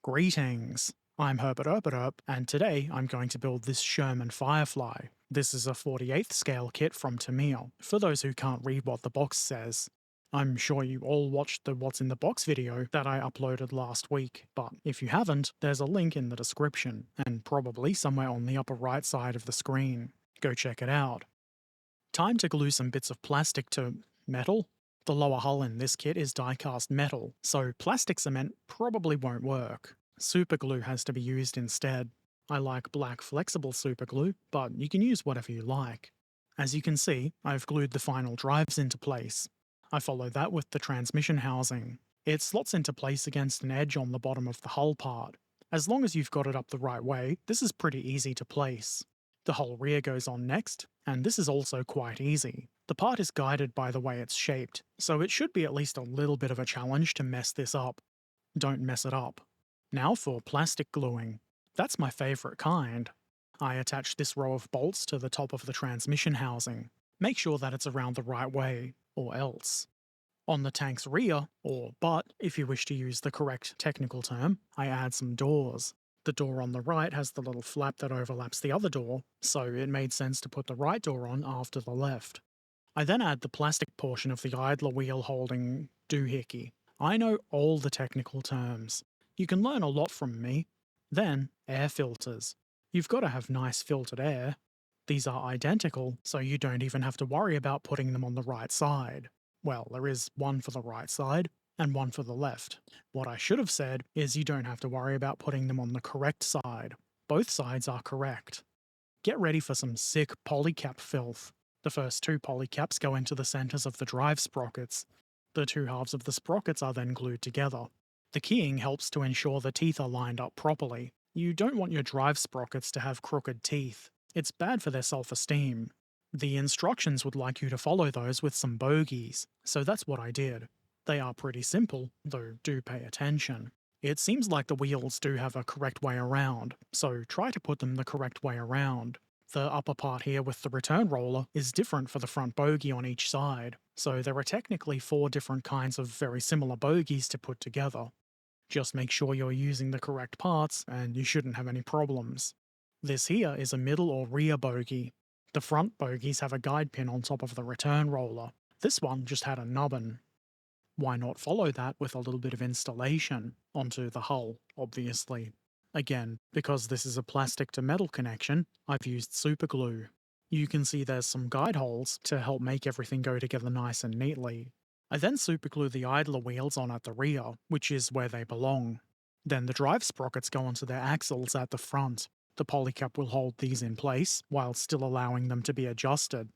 Greetings! I'm Herbert Erpaderp, and today I'm going to build this Sherman Firefly. This is a 48th scale kit from Tamiya, for those who can't read what the box says. I'm sure you all watched the What's in the Box video that I uploaded last week, but if you haven't, there's a link in the description, and probably somewhere on the upper right side of the screen. Go check it out. Time to glue some bits of plastic to metal. The lower hull in this kit is die-cast metal, so plastic cement probably won't work. Superglue has to be used instead. I like black flexible superglue, but you can use whatever you like. As you can see, I've glued the final drives into place. I follow that with the transmission housing. It slots into place against an edge on the bottom of the hull part. As long as you've got it up the right way, this is pretty easy to place. The whole rear goes on next, and this is also quite easy. The part is guided by the way it's shaped, so it should be at least a little bit of a challenge to mess this up. Don't mess it up. Now for plastic gluing. That's my favourite kind. I attach this row of bolts to the top of the transmission housing. Make sure that it's around the right way, or else. On the tank's rear, or butt if you wish to use the correct technical term, I add some doors. The door on the right has the little flap that overlaps the other door, so it made sense to put the right door on after the left. I then add the plastic portion of the idler wheel holding doohickey. I know all the technical terms. You can learn a lot from me. Then, air filters. You've got to have nice filtered air. These are identical, so you don't even have to worry about putting them on the right side. Well, there is one for the right side, and one for the left. What I should have said is you don't have to worry about putting them on the correct side. Both sides are correct. Get ready for some sick polycap filth. The first two polycaps go into the centres of the drive sprockets. The two halves of the sprockets are then glued together. The keying helps to ensure the teeth are lined up properly. You don't want your drive sprockets to have crooked teeth. It's bad for their self-esteem. The instructions would like you to follow those with some bogies, so that's what I did. They are pretty simple, though do pay attention. It seems like the wheels do have a correct way around, so try to put them the correct way around. The upper part here with the return roller is different for the front bogie on each side, so there are technically 4 different kinds of very similar bogies to put together. Just make sure you're using the correct parts and you shouldn't have any problems. This here is a middle or rear bogie. The front bogies have a guide pin on top of the return roller. This one just had a nubbin. Why not follow that with a little bit of installation onto the hull, obviously. Again, because this is a plastic to metal connection, I've used superglue. You can see there's some guide holes to help make everything go together nice and neatly. I then superglue the idler wheels on at the rear, which is where they belong. Then the drive sprockets go onto their axles at the front. The polycap will hold these in place, while still allowing them to be adjusted.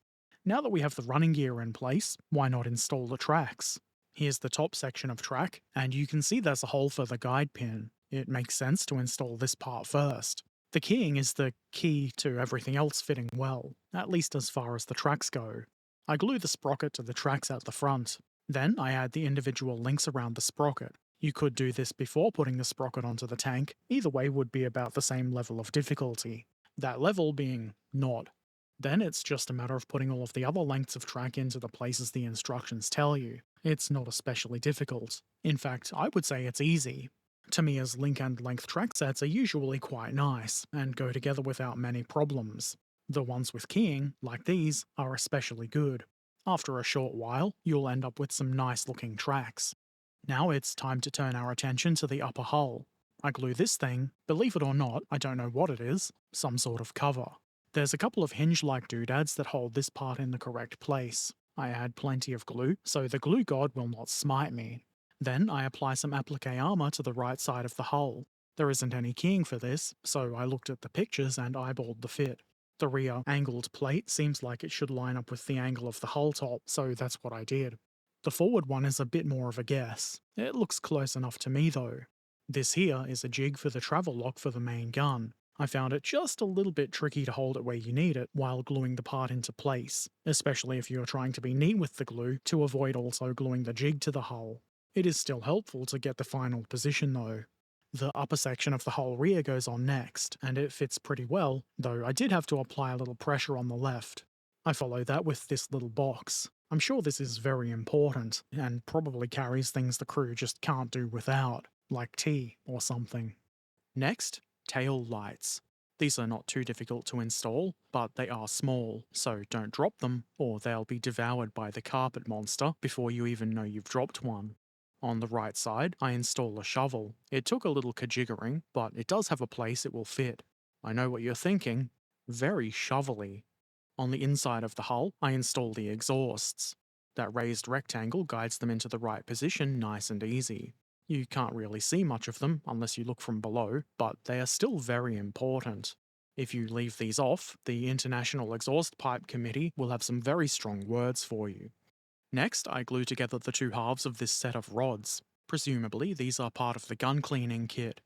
Now that we have the running gear in place, why not install the tracks? Here's the top section of track, and you can see there's a hole for the guide pin. It makes sense to install this part first. The keying is the key to everything else fitting well, at least as far as the tracks go. I glue the sprocket to the tracks at the front. Then I add the individual links around the sprocket. You could do this before putting the sprocket onto the tank, either way would be about the same level of difficulty. That level being not. Then it's just a matter of putting all of the other lengths of track into the places the instructions tell you. It's not especially difficult. In fact, I would say it's easy. Tamiya's link and length track sets are usually quite nice, and go together without many problems. The ones with keying, like these, are especially good. After a short while, you'll end up with some nice looking tracks. Now it's time to turn our attention to the upper hull. I glue this thing, believe it or not, I don't know what it is, some sort of cover. There's a couple of hinge-like doodads that hold this part in the correct place. I add plenty of glue, so the glue god will not smite me. Then I apply some applique armour to the right side of the hull. There isn't any keying for this, so I looked at the pictures and eyeballed the fit. The rear angled plate seems like it should line up with the angle of the hull top, so that's what I did. The forward one is a bit more of a guess. It looks close enough to me though. This here is a jig for the travel lock for the main gun. I found it just a little bit tricky to hold it where you need it while gluing the part into place, especially if you're trying to be neat with the glue to avoid also gluing the jig to the hull. It is still helpful to get the final position though. The upper section of the whole rear goes on next, and it fits pretty well, though I did have to apply a little pressure on the left. I follow that with this little box. I'm sure this is very important, and probably carries things the crew just can't do without. like tea or something. Next, tail lights. These are not too difficult to install, but they are small, so don't drop them or they'll be devoured by the carpet monster before you even know you've dropped one. On the right side, I install a shovel. It took a little kajiggering, but it does have a place it will fit. I know what you're thinking. Very shovelly. On the inside of the hull, I install the exhausts. That raised rectangle guides them into the right position nice and easy. You can't really see much of them unless you look from below, but they are still very important. If you leave these off, the International Exhaust Pipe Committee will have some very strong words for you. Next, I glue together the two halves of this set of rods. Presumably, these are part of the gun cleaning kit.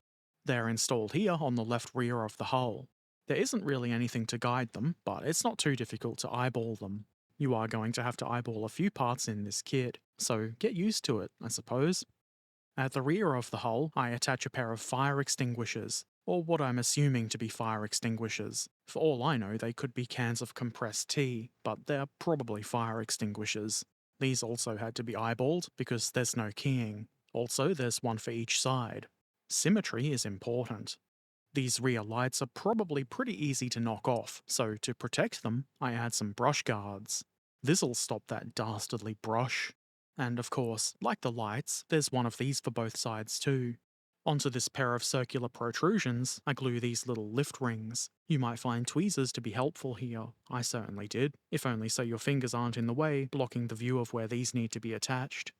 They're installed here on the left rear of the hull. There isn't really anything to guide them, but it's not too difficult to eyeball them. You are going to have to eyeball a few parts in this kit, so get used to it, I suppose. At the rear of the hull, I attach a pair of fire extinguishers, or what I'm assuming to be fire extinguishers. For all I know, they could be cans of compressed tea, but they're probably fire extinguishers. These also had to be eyeballed because there's no keying. Also, there's one for each side. Symmetry is important. These rear lights are probably pretty easy to knock off, so to protect them, I add some brush guards. This'll stop that dastardly brush. And of course, like the lights, there's one of these for both sides too. Onto this pair of circular protrusions, I glue these little lift rings. You might find tweezers to be helpful here. I certainly did, if only so your fingers aren't in the way, blocking the view of where these need to be attached.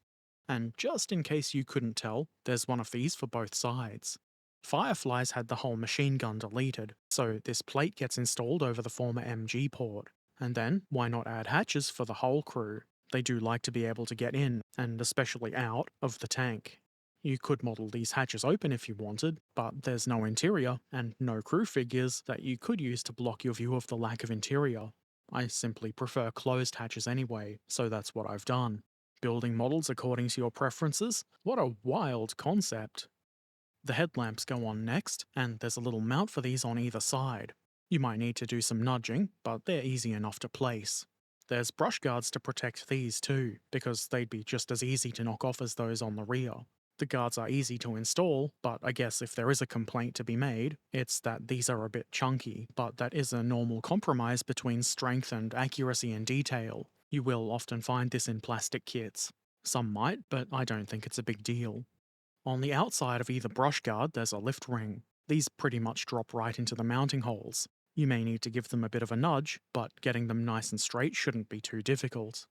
And just in case you couldn't tell, there's one of these for both sides. Fireflies had the whole machine gun deleted, so this plate gets installed over the former MG port. And then, why not add hatches for the whole crew? They do like to be able to get in, and especially out, of the tank. You could model these hatches open if you wanted, but there's no interior, and no crew figures that you could use to block your view of the lack of interior. I simply prefer closed hatches anyway, so that's what I've done. Building models according to your preferences? What a wild concept. The headlamps go on next, and there's a little mount for these on either side. You might need to do some nudging, but they're easy enough to place. There's brush guards to protect these too, because they'd be just as easy to knock off as those on the rear. The guards are easy to install, but I guess if there is a complaint to be made, it's that these are a bit chunky, but that is a normal compromise between strength and accuracy and detail. You will often find this in plastic kits. Some might, but I don't think it's a big deal. On the outside of either brush guard, there's a lift ring. These pretty much drop right into the mounting holes. You may need to give them a bit of a nudge, but getting them nice and straight shouldn't be too difficult.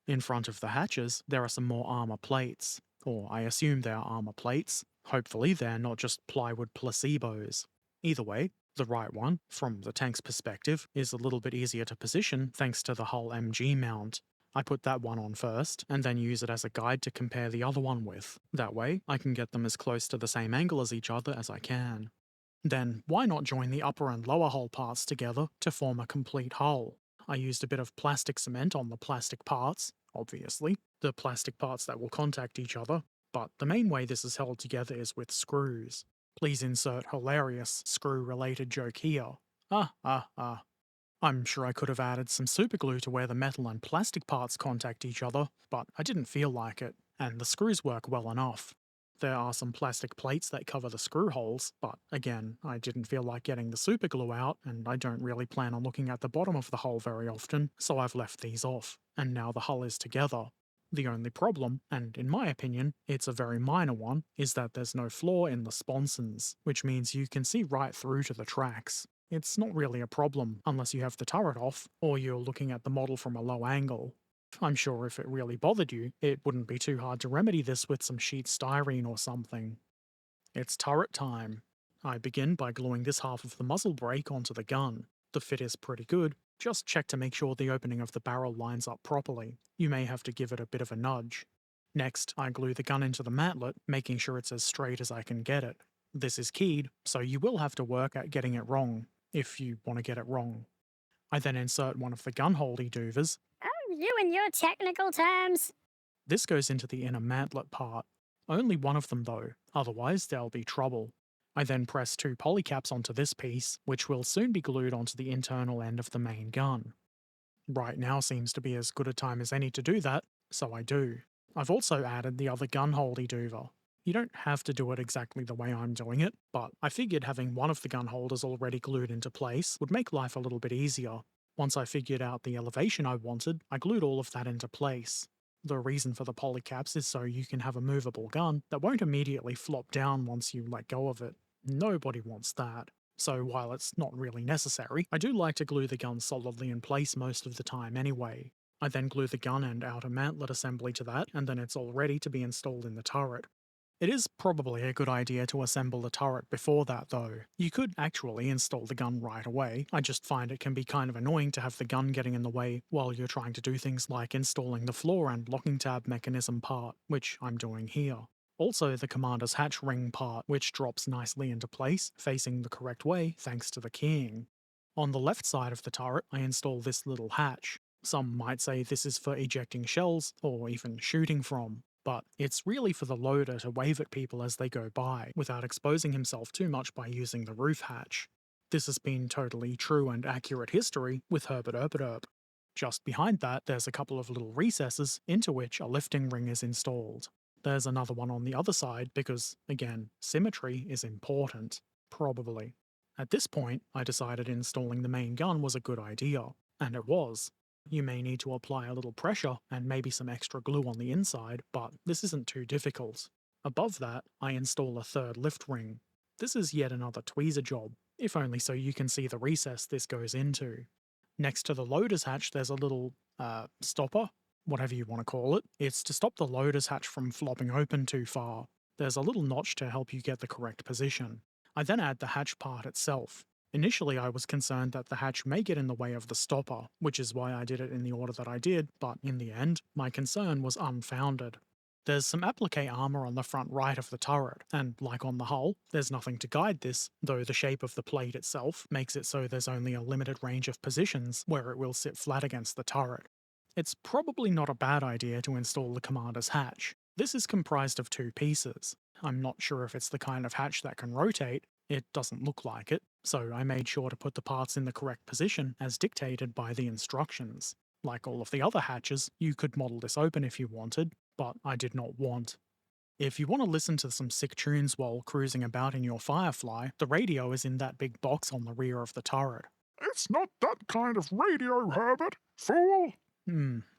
In front of the hatches, there are some more armour plates. Or I assume they are armour plates. Hopefully they're not just plywood placebos. Either way, the right one, from the tank's perspective, is a little bit easier to position thanks to the hull MG mount. I put that one on first, and then use it as a guide to compare the other one with. That way, I can get them as close to the same angle as each other as I can. Then, why not join the upper and lower hull parts together to form a complete hull? I used a bit of plastic cement on the plastic parts, obviously, the plastic parts that will contact each other, but the main way this is held together is with screws. Please insert hilarious screw-related joke here. I'm sure I could have added some superglue to where the metal and plastic parts contact each other, but I didn't feel like it, and the screws work well enough. There are some plastic plates that cover the screw holes, but again, I didn't feel like getting the superglue out, and I don't really plan on looking at the bottom of the hull very often, so I've left these off, and now the hull is together. The only problem, and in my opinion, it's a very minor one, is that there's no floor in the sponsons, which means you can see right through to the tracks. It's not really a problem unless you have the turret off, or you're looking at the model from a low angle. I'm sure if it really bothered you, it wouldn't be too hard to remedy this with some sheet styrene or something. It's turret time. I begin by gluing this half of the muzzle brake onto the gun. The fit is pretty good, just check to make sure the opening of the barrel lines up properly. You may have to give it a bit of a nudge. Next, I glue the gun into the matlet, making sure it's as straight as I can get it. This is keyed, so you will have to work at getting it wrong, if you want to get it wrong. I then insert one of the gun holdy doovers. Oh, you and your technical terms. This goes into the inner mantlet part. Only one of them though, otherwise there'll be trouble. I then press two polycaps onto this piece, which will soon be glued onto the internal end of the main gun. Right now seems to be as good a time as any to do that, so I do. I've also added the other gun holdy doover. You don't have to do it exactly the way I'm doing it, but I figured having one of the gun holders already glued into place would make life a little bit easier. Once I figured out the elevation I wanted, I glued all of that into place. The reason for the polycaps is so you can have a movable gun that won't immediately flop down once you let go of it. Nobody wants that. So while it's not really necessary, I do like to glue the gun solidly in place most of the time anyway. I then glue the gun and outer mantlet assembly to that, and then it's all ready to be installed in the turret. It is probably a good idea to assemble the turret before that though. You could actually install the gun right away, I just find it can be kind of annoying to have the gun getting in the way while you're trying to do things like installing the floor and locking tab mechanism part, which I'm doing here. Also the commander's hatch ring part, which drops nicely into place, facing the correct way thanks to the keying. On the left side of the turret, I install this little hatch. Some might say this is for ejecting shells, or even shooting from, but it's really for the loader to wave at people as they go by, without exposing himself too much by using the roof hatch. This has been totally true and accurate history with Herbert Erpaderp. Just behind that, there's a couple of little recesses into which a lifting ring is installed. There's another one on the other side because, again, symmetry is important. Probably. At this point, I decided installing the main gun was a good idea, and it was. You may need to apply a little pressure and maybe some extra glue on the inside, but this isn't too difficult. Above that, I install a third lift ring. This is yet another tweezer job, if only so you can see the recess this goes into. Next to the loader's hatch, there's a little, stopper, whatever you want to call it. It's to stop the loader's hatch from flopping open too far. There's a little notch to help you get the correct position. I then add the hatch part itself. Initially, I was concerned that the hatch may get in the way of the stopper, which is why I did it in the order that I did, but in the end, my concern was unfounded. There's some applique armour on the front right of the turret, and like on the hull, there's nothing to guide this, though the shape of the plate itself makes it so there's only a limited range of positions where it will sit flat against the turret. It's probably not a bad idea to install the commander's hatch. This is comprised of two pieces. I'm not sure if it's the kind of hatch that can rotate, it doesn't look like it, so I made sure to put the parts in the correct position as dictated by the instructions. Like all of the other hatches, you could model this open if you wanted, but I did not want. If you want to listen to some sick tunes while cruising about in your Firefly, the radio is in that big box on the rear of the turret. It's not that kind of radio, Herbert, fool!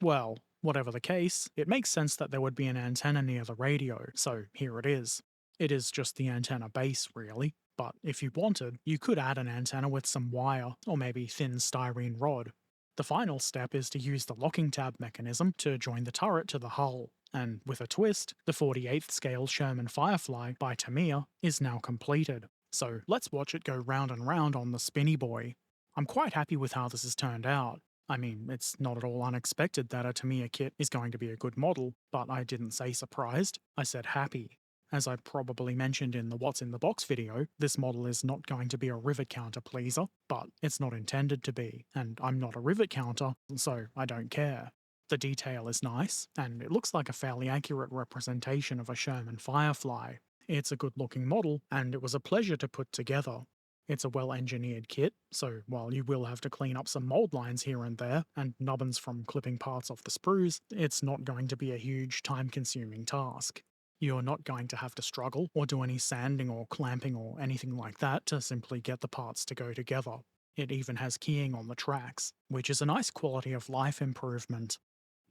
Well, whatever the case, it makes sense that there would be an antenna near the radio, so here it is. It is just the antenna base, really, but if you wanted, you could add an antenna with some wire, or maybe thin styrene rod. The final step is to use the locking tab mechanism to join the turret to the hull, and with a twist, the 48th scale Sherman Firefly by Tamiya is now completed. So let's watch it go round and round on the spinny boy. I'm quite happy with how this has turned out. I mean, it's not at all unexpected that a Tamiya kit is going to be a good model, but I didn't say surprised, I said happy. As I probably mentioned in the What's in the Box video, this model is not going to be a rivet counter pleaser, but it's not intended to be, and I'm not a rivet counter, so I don't care. The detail is nice, and it looks like a fairly accurate representation of a Sherman Firefly. It's a good looking model, and it was a pleasure to put together. It's a well-engineered kit, so while you will have to clean up some mold lines here and there, and nubbins from clipping parts off the sprues, it's not going to be a huge time-consuming task. You're not going to have to struggle, or do any sanding or clamping or anything like that to simply get the parts to go together. It even has keying on the tracks, which is a nice quality of life improvement.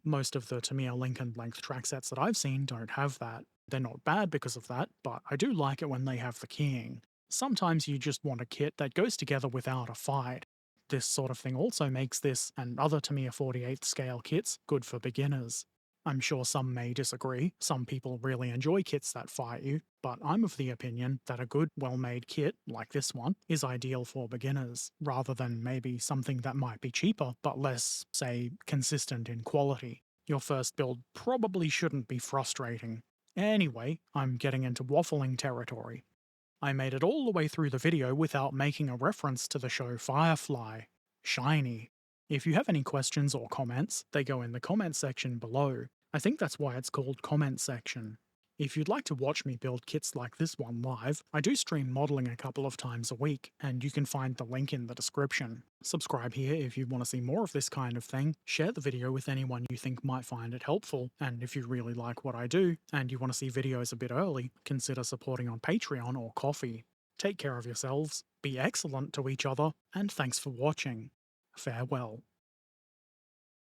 Most of the Tamiya link and length track sets that I've seen don't have that. They're not bad because of that, but I do like it when they have the keying. Sometimes you just want a kit that goes together without a fight. This sort of thing also makes this, and other Tamiya 48th scale kits, good for beginners. I'm sure some may disagree, some people really enjoy kits that fight you, but I'm of the opinion that a good, well-made kit, like this one, is ideal for beginners, rather than maybe something that might be cheaper, but less, say, consistent in quality. Your first build probably shouldn't be frustrating. Anyway, I'm getting into waffling territory. I made it all the way through the video without making a reference to the show Firefly. Shiny. If you have any questions or comments, they go in the comment section below. I think that's why it's called comment section. If you'd like to watch me build kits like this one live, I do stream modelling a couple of times a week, and you can find the link in the description. Subscribe here if you want to see more of this kind of thing, share the video with anyone you think might find it helpful, and if you really like what I do, and you want to see videos a bit early, consider supporting on Patreon or Ko-fi. Take care of yourselves, be excellent to each other, and thanks for watching. Farewell.